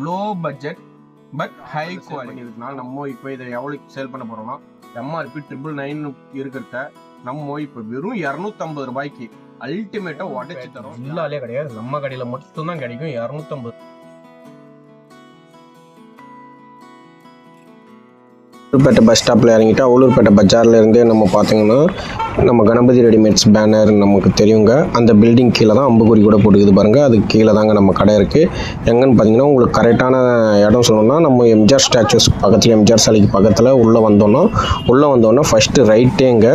Low budget but high quality இருக்குனால நம்ம இப்போ இதை எவ்வளோக்கு சேல் பண்ண போறோம்னா எம்ஆர்பி 999 இருக்கிறத நம்ம இப்போ வெறும் 250 ரூபாய்க்கு அல்டிமேட்டா உடைச்சு தரோம். இல்லாலே கிடையாது, நம்ம கடையில மட்டும் தான் கிடைக்கும் 250. உளுர்பேட்டை பஸ் ஸ்டாப்பில் இறங்கிட்டா உளுர்பேட்டை பஜாரில் இருந்தே நம்ம பார்த்தீங்கன்னா நம்ம கணபதி ரெடிமேட்ஸ் பேனர் நமக்கு தெரியுங்க. அந்த பில்டிங் கீழே தான் அம்புக்குறி கூட போட்டுக்குது பாருங்கள். அதுக்கு கீழே தாங்க நம்ம கடை இருக்குது. எங்கன்னு பார்த்தீங்கன்னா உங்களுக்கு கரெக்டான இடம் சொல்லணும்னா நம்ம எம்ஜிஆர் ஸ்டாச்சுஸ் பக்கத்தில், எம்ஜிஆர் சிலைக்கு பக்கத்தில் உள்ளே வந்தோன்னா ஃபஸ்ட்டு ரைட்டேங்க.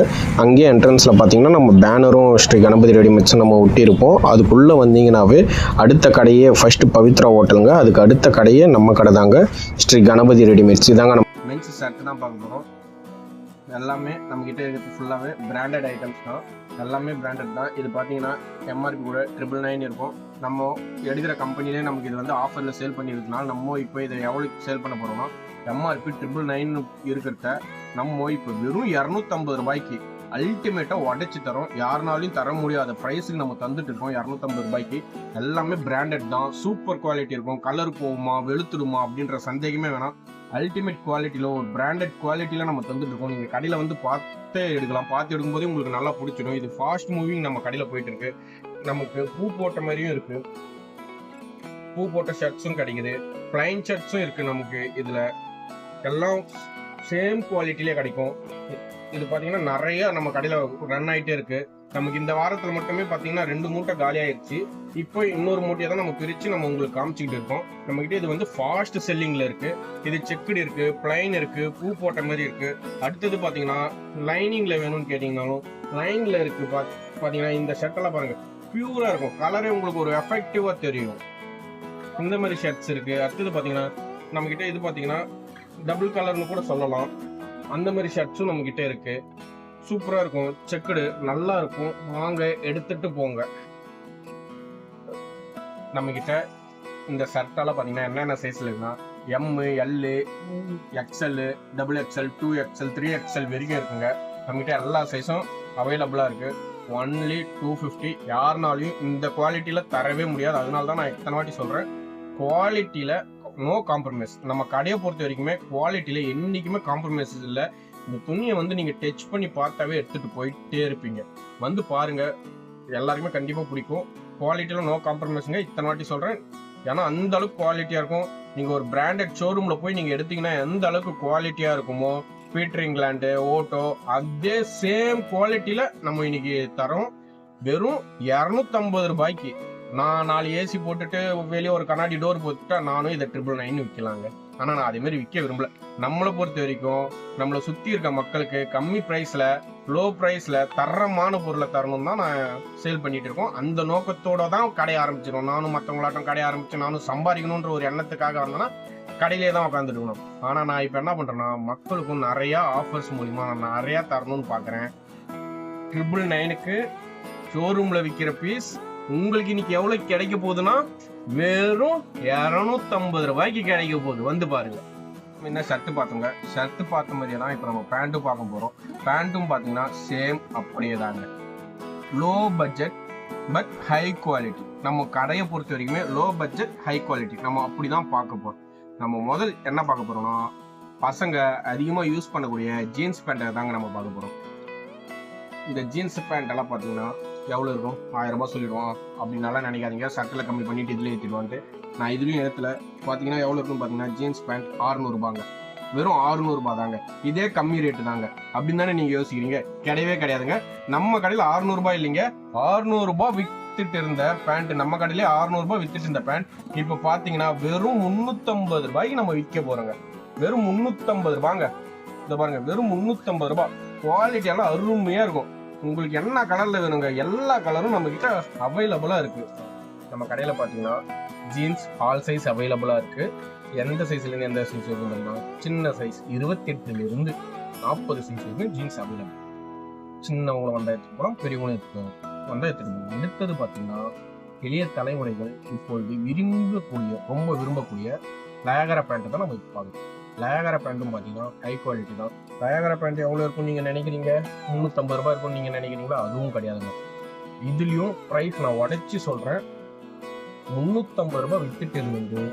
அங்கேயே என்ட்ரன்ஸில் பார்த்தீங்கன்னா நம்ம பேனரும் ஸ்ரீ கணபதி ரெடிமேட்ஸும் நம்ம ஒட்டியிருப்போம். அதுக்குள்ளே வந்தீங்கன்னாவே அடுத்த கடையே ஃபஸ்ட்டு பவித்ரா ஹோட்டலுங்க. அதுக்கு அடுத்த கடையே நம்ம கடை தாங்க, ஸ்ரீ கணபதி ரெடிமேட்ஸ். இதாங்க நம்ம மென்ஸ் ஷர்ட் தான் பார்க்க போகிறோம். எல்லாமே நம்மக்கிட்ட இருக்கிறது ஃபுல்லாகவே பிராண்டட் ஐட்டம்ஸ் தான். எல்லாமே பிராண்டட் தான். இது பார்த்தீங்கன்னா எம்ஆர்பி கூட 999 இருக்கும். நம்ம எடுக்கிற கம்பெனிலே நமக்கு இது வந்து ஆஃபரில் சேல் பண்ணியிருக்கனால நம்ம இப்போ இதை எவ்வளோக்கு சேல் பண்ண போகிறோம்னா எம்ஆர்பி 999 இருக்கிறத நம்ம இப்போ வெறும் 250 ரூபாய்க்கு அல்டிமேட்டாக உடைச்சி தரோம். யாருனாலையும் தர முடியாத ப்ரைஸுக்கு நம்ம தந்துட்டு இருக்கோம் 250 ரூபாய்க்கு. எல்லாமே பிராண்டட் தான், சூப்பர் குவாலிட்டி இருக்கும். கலர் போகுமா வெளுத்துடுமா அப்படின்ற சந்தேகமே வேணாம். அல்டிமேட் குவாலிட்டியில் ஒரு பிராண்டட் குவாலிட்டியில் நம்ம தந்துட்டு இருக்கோம். நீங்கள் கடையில் வந்து பார்த்தே எடுக்கலாம். பார்த்து எடுக்கும்போதே உங்களுக்கு நல்லா பிடிச்சிடும். இது ஃபாஸ்ட் மூவிங் நம்ம கடையில் போயிட்டு இருக்கு. நமக்கு பூ போட்ட மாதிரியும் இருக்கு, பூ போட்ட ஷர்ட்ஸும் கிடைக்குது, பிளைன் ஷர்ட்ஸும் இருக்கு. நமக்கு இதில் எல்லாம் சேம் குவாலிட்டிலே கிடைக்கும். இது பார்த்தீங்கன்னா நிறைய நம்ம கடையில் ரன் ஆகிட்டே இருக்கு. நமக்கு இந்த வாரத்தில் மட்டுமே பார்த்தீங்கன்னா 2 மூட்டை காலி ஆயிடுச்சு. இப்போ இன்னொரு மூட்டையை தான் நம்ம பிரித்து நம்ம உங்களுக்கு காமிச்சிக்கிட்டு இருக்கோம். நம்மகிட்ட இது வந்து ஃபாஸ்ட் செல்லிங்கில் இருக்கு. இது செக்குடு இருக்கு, பிளைன் இருக்கு, பூ போட்ட மாதிரி இருக்கு. அடுத்தது பார்த்தீங்கன்னா லைனிங்கில் வேணும்னு கேட்டிங்கனாலும் லைனில் இருக்கு. பார்த்தீங்கன்னா இந்த ஷர்ட்டெல்லாம் பாருங்க, பியூராக இருக்கும். கலரே உங்களுக்கு ஒரு எஃபெக்டிவாக தெரியும். இந்த மாதிரி ஷர்ட்ஸ் இருக்கு. அடுத்தது பார்த்தீங்கன்னா நம்மகிட்ட இது பார்த்தீங்கன்னா டபுள் கலர்னு கூட சொல்லலாம். அந்த மாதிரி ஷர்ட்ஸும் நம்மகிட்ட இருக்கு. சூப்பராக இருக்கும், செக்குடு நல்லா இருக்கும். வாங்க எடுத்துட்டு போங்க. நம்மகிட்ட இந்த ஷர்ட்டெல்லாம் பார்த்தீங்கன்னா என்னென்ன சைஸில் இருக்குன்னா எம்மு, எல்லு, எக்ஸ்எல், XXL, 2XL, 3XL வரைக்கும் இருக்குங்க. நம்மகிட்ட எல்லா சைஸும் அவைலபிளாக இருக்குது. ஒன்லி 250. யாருனாலையும் இந்த குவாலிட்டியில் தரவே முடியாது. அதனால தான் நான் இத்தனை வாட்டி சொல்கிறேன், குவாலிட்டியில் நோ காம்ப்ரமைஸ். நம்ம கடையை பொறுத்த வரைக்குமே குவாலிட்டியில் என்றைக்குமே காம்ப்ரமைஸ் இல்லை. இந்த துணியை வந்து நீங்கள் டச் பண்ணி பார்த்தாவே எடுத்துகிட்டு போயிட்டே இருப்பீங்க. வந்து பாருங்கள், எல்லாருக்குமே கண்டிப்பாக பிடிக்கும். குவாலிட்டியில் நோ காம்ப்ரமைஸுங்க. இத்தனை வாட்டி சொல்கிறேன், ஏன்னா அந்த அளவுக்கு குவாலிட்டியாக இருக்கும். நீங்கள் ஒரு பிராண்டட் ஷோரூமில் போய் நீங்கள் எடுத்தீங்கன்னா எந்த அளவுக்கு குவாலிட்டியாக இருக்குமோ, பீட்டர் இங்கிலாண்டு, ஓட்டோ, அதே சேம் குவாலிட்டியில் நம்ம இன்னைக்கு தரோம். வெறும் 250 ரூபாய்க்கு. நான் 4 ஏசி போட்டுட்டு வெளியே ஒரு கண்ணாடி டோர் போட்டுட்டா நானும் இதை 999 விற்கலாங்க. ஆனால் நான் அதே மாதிரி விற்க விரும்பல. நம்மளை பொறுத்த வரைக்கும் நம்மளை சுற்றி இருக்க மக்களுக்கு கம்மி ப்ரைஸில், லோ ப்ரைஸில் தரமான பொருளை தரணும் தான் நான் சேல் பண்ணிட்டு இருக்கோம். அந்த நோக்கத்தோட தான் கடையை ஆரம்பிச்சிடும். நானும் மற்றவங்களாட்டம் கடையை ஆரம்பிச்சு நானும் சம்பாதிக்கணுன்ற ஒரு எண்ணத்துக்காக வந்தேன்னா கடையிலே தான் உட்காந்துருக்கணும். ஆனால் நான் இப்போ என்ன பண்ணுறேன்னா மக்களுக்கும் நிறையா ஆஃபர்ஸ் மூலிமா நான் நிறையா தரணும்னு பார்க்குறேன். 999க்கு ஷோரூமில் விற்கிற பீஸ் உங்களுக்கு இன்னைக்கு எவ்வளவு கிடைக்க போகுதுன்னா வெறும் 250 ரூபாய்க்கு கிடைக்க போகுது. வந்து பாருங்க. என்ன ஷர்ட் பார்த்தோங்க, ஷர்ட் பார்த்த மாதிரியே தான் இப்போ நம்ம பேண்ட்டும் பார்க்க போகிறோம். பேண்ட்டும் பார்த்தீங்கன்னா சேம் அப்படியே தாங்க. Low budget but high quality. நம்ம கடையை பொறுத்த வரைக்குமே லோ பட்ஜெட் ஹை குவாலிட்டி நம்ம அப்படி தான் பார்க்க போகிறோம். நம்ம முதல் என்ன பார்க்க போகிறோம்னா பசங்க அதிகமாக யூஸ் பண்ணக்கூடிய ஜீன்ஸ் பேண்ட்டை தாங்க நம்ம பார்க்க போகிறோம். இந்த ஜீன்ஸ் பேண்ட் எல்லாம் பார்த்தீங்கன்னா எவ்வளோ இருக்கும், 1000 ரூபாய் சொல்லிடுவோம் அப்படின்னாலாம் நினைக்காதீங்க. ஷர்ட்டில் கம்மி பண்ணிட்டு இதில் ஏற்றிடுவான்ட்டு. நான் இதுலேயும் இடத்துல பார்த்தீங்கன்னா எவ்வளோ இருக்குன்னு பார்த்தீங்கன்னா ஜீன்ஸ் பேண்ட் 600 ரூபாங்க. வெறும் 600 ரூபா தாங்க. இதே கம்மி ரேட்டு தாங்க அப்படின்னு தானே நீங்கள் யோசிக்கிறீங்க. கிடையவே கிடையாதுங்க. நம்ம கடையில் 600 ரூபாய் இல்லைங்க, 600 ரூபாய் வித்துட்டு இருந்த பேண்ட், நம்ம கடையிலே 600 ரூபாய் வித்துட்டு இருந்த பேண்ட் இப்போ பார்த்தீங்கன்னா வெறும் 350 ரூபாய்க்கு நம்ம விற்க போகிறோங்க. வெறும் 350 ரூபாங்க. இதை பாருங்க, வெறும் 350 ரூபாய். குவாலிட்டி எல்லாம் அருமையாக இருக்கும். உங்களுக்கு என்ன கலரில் வேணுங்க, எல்லா கலரும் நம்மக்கிட்ட அவைலபிளாக இருக்குது. நம்ம கடையில் பார்த்தீங்கன்னா ஜீன்ஸ் ஆல் சைஸ் அவைலபிளாக இருக்குது. எந்த சைஸ்லேருந்து எந்த சைஸ் இருக்குன்னா சின்ன சைஸ் 28லேருந்து 40 சைஸ் வரைக்கும் ஜீன்ஸ் அவைலபிள். சின்னவங்களும் வந்தால் எடுத்துகிட்டு போகலாம், பெரியவங்களும் வந்தால் எடுத்துகிட்டு போகலாம். அடுத்தது பார்த்தீங்கன்னா இளைய தலைமுறைகள் இப்பொழுது ரொம்ப விரும்பக்கூடிய லேகர பேண்ட்டு தான் நம்ம இப்போ பார்க்குறோம். லேகர பேண்ட்டும் பார்த்தீங்கன்னா ஹை குவாலிட்டி தான். லேகர பேண்ட் எவ்வளோ இருக்கும் நீங்கள் நினைக்கிறீங்க? 350 ரூபாய் இருக்கும்னு நீங்கள் நினைக்கிறீங்களா? அதுவும் கிடையாதுங்க. இதுலேயும் ப்ரைஸ் நான் உடச்சி சொல்கிறேன். 350 ரூபாய் வித்துட்டு இருந்து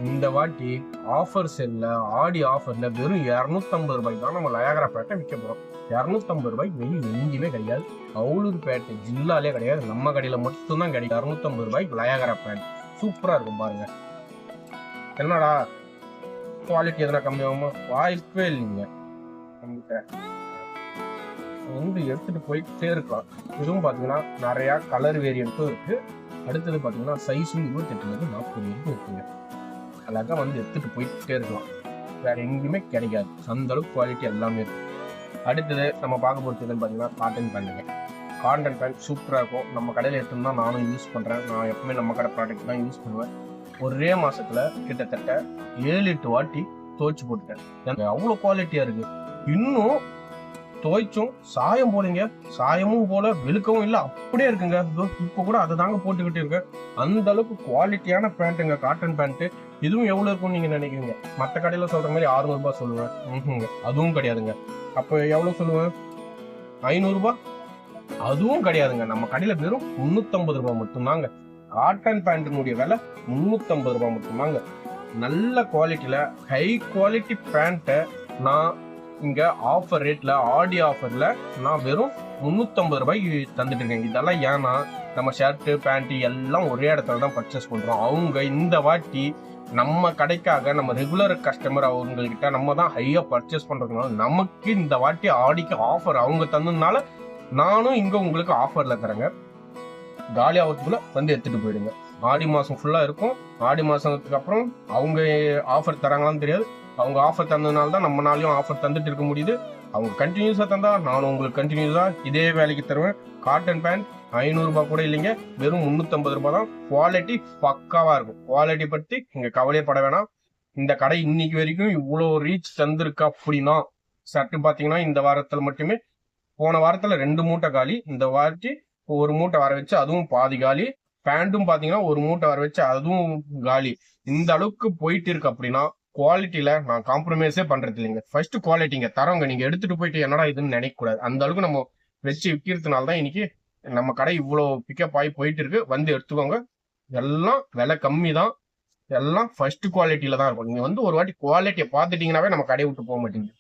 இந்த வாட்டி ஆஃபர் செல்ல ஆடி ஆஃபர்ல வெறும் 250 ரூபாய்க்கு தான் நம்ம லயாகரா பேட்டை விற்க போறோம். 250 ரூபாய்க்கு வெளியில் எங்கேயுமே கிடையாது. அவுலூர் பேட்டை ஜில்லாலே கிடையாது, நம்ம கடையில மட்டும்தான் கிடைக்கும். 250 ரூபாய்க்கு லயாகரா பேட் சூப்பரா இருக்கும் பாருங்க. என்னடா குவாலிட்டி எதனா கம்மியாகுமா? வாய்ப்பே இல்லைங்க. வந்து எடுத்துட்டு போயிட்டே இருக்கலாம். இதுவும் பாத்தீங்கன்னா நிறைய கலர் வேரியன்ட்டும் இருக்கு. அடுத்தது பாத்தீங்கன்னா சைஸும் 28 40 வரைக்கும் இருக்குங்க. அழகா வந்து எடுத்துட்டு போயிட்டே இருக்கலாம். வேற எங்கேயுமே கிடைக்காது, அந்த அளவுக்கு குவாலிட்டி எல்லாமே இருக்கு. அடுத்தது நம்ம பார்க்க போறது என்னன்னு பாத்தீங்கன்னா காட்டன் பேண்ட்டுங்க. காட்டன் பேண்ட் சூப்பரா இருக்கும். நம்ம கடையில எடுத்துன்னு தான் நானும் யூஸ் பண்றேன். நான் எப்பவுமே நம்ம கடை ப்ராடக்ட் தான் யூஸ் பண்ணுவேன். ஒரே மாசத்துல கிட்டத்தட்ட 7-8 வாட்டி துவைச்சு போட்டுட்டேன். அவ்வளவு குவாலிட்டியா இருக்கு. இன்னும் துவைச்சும் சாயம் போலீங்க, சாயமும் போல வெளுக்கவும் இல்லை, அப்படியே இருக்குங்க. இப்போ கூட அதை தாங்க போட்டுக்கிட்டு இருக்கேன். அந்த அளவுக்கு குவாலிட்டியான பேண்ட்டுங்க காட்டன் பேண்ட்டு. இதுவும் எவ்வளவு இருக்கும்னு நீங்க நினைக்கிறீங்க? மற்ற கடையில சொல்ற மாதிரி 600 ரூபாய் சொல்லுவேன், அதுவும் கிடையாதுங்க. அப்ப எவ்வளவு சொல்லுவேன்? 500 ரூபாய்? அதுவும் கிடையாதுங்க. நம்ம கடையில வெறும் 350 ரூபாய் மட்டும்தாங்க. காட்டன் பேண்டினுடைய விலை 350 ரூபாய் மட்டும்தாங்க. நல்ல குவாலிட்டியில ஹை குவாலிட்டி பேண்ட்டை நான் இங்க ஆஃபர் ரேட்ல ஆடி ஆஃபர்ல நான் வெறும் 350 ரூபாய்க்கு தந்துட்டு இருக்கேன். இதெல்லாம் ஏன்னா நம்ம ஷர்ட் பேண்ட் எல்லாம் ஒரே இடத்துல தான் பர்ச்சேஸ் பண்றோம். அவங்க இந்த வாட்டி நம்ம கடைக்காக நம்ம ரெகுலர் கஸ்டமர் அவங்ககிட்ட நம்ம தான் ஹையா பர்ச்சேஸ் பண்றதுனால நமக்கு இந்த வாட்டி ஆடிக்கு ஆஃபர் அவங்க தந்ததுனால நானும் இங்க உங்களுக்கு ஆஃபர்ல தரேங்க. காலி ஆகிறதுக்குள்ள வந்து எடுத்துட்டு போயிடுங்க. ஆடி மாசம் ஃபுல்லா இருக்கும். ஆடி மாசத்துக்கு அப்புறம் அவங்க ஆஃபர் தராங்களான்னு தெரியாது. அவங்க ஆஃபர் தந்ததுனால தான் நம்மளாலையும் ஆஃபர் தந்துட்டு இருக்க முடியுது. அவங்க கண்டினியூஸா தந்தா நானும் உங்களுக்கு கண்டினியூஸா இதே வேலைக்கு தருவேன். காட்டன் பேண்ட் 500 ரூபாய் கூட இல்லைங்க, வெறும் 350 ரூபாய் தான். குவாலிட்டி பக்காவா இருக்கும். குவாலிட்டி பத்தி இங்க கவலையப்பட வேணாம். இந்த கடை இன்னைக்கு வரைக்கும் இவ்வளவு ரீச் தந்திருக்கா அப்படின்னா சர்ட் பாத்தீங்கன்னா இந்த வாரத்துல மட்டுமே, போன வாரத்துல 2 மூட்டை காலி, இந்த வாட்டி 1 மூட்டை வர வச்சு அதுவும் பாதி காலி. பேண்டும் பாத்தீங்கன்னா 1 மூட்டை வர வச்சு அதுவும் காலி. இந்த அளவுக்கு போயிட்டு இருக்கு அப்படின்னா குவாலிட்டியில நான் காம்ப்ரமைஸே பண்றது இல்லைங்க. ஃபர்ஸ்ட் குவாலிட்டிங்க தரவங்க. நீங்க எடுத்துட்டு போயிட்டு என்னடா இதுன்னு நினைக்க கூடாது. அந்த அளவுக்கு நம்ம வச்சு விற்கிறதுனால தான் இன்னைக்கு நம்ம கடை இவ்வளவு பிக்கப் ஆகி போயிட்டு இருக்கு. வந்து எடுத்துக்கோங்க. எல்லாம் விலை கம்மி தான். எல்லாம் ஃபர்ஸ்ட் குவாலிட்டியில தான் இருக்கும். நீங்க வந்து ஒரு வாட்டி குவாலிட்டியை பார்த்துட்டீங்கன்னாவே நம்ம கடையை விட்டு போக மாட்டீங்க.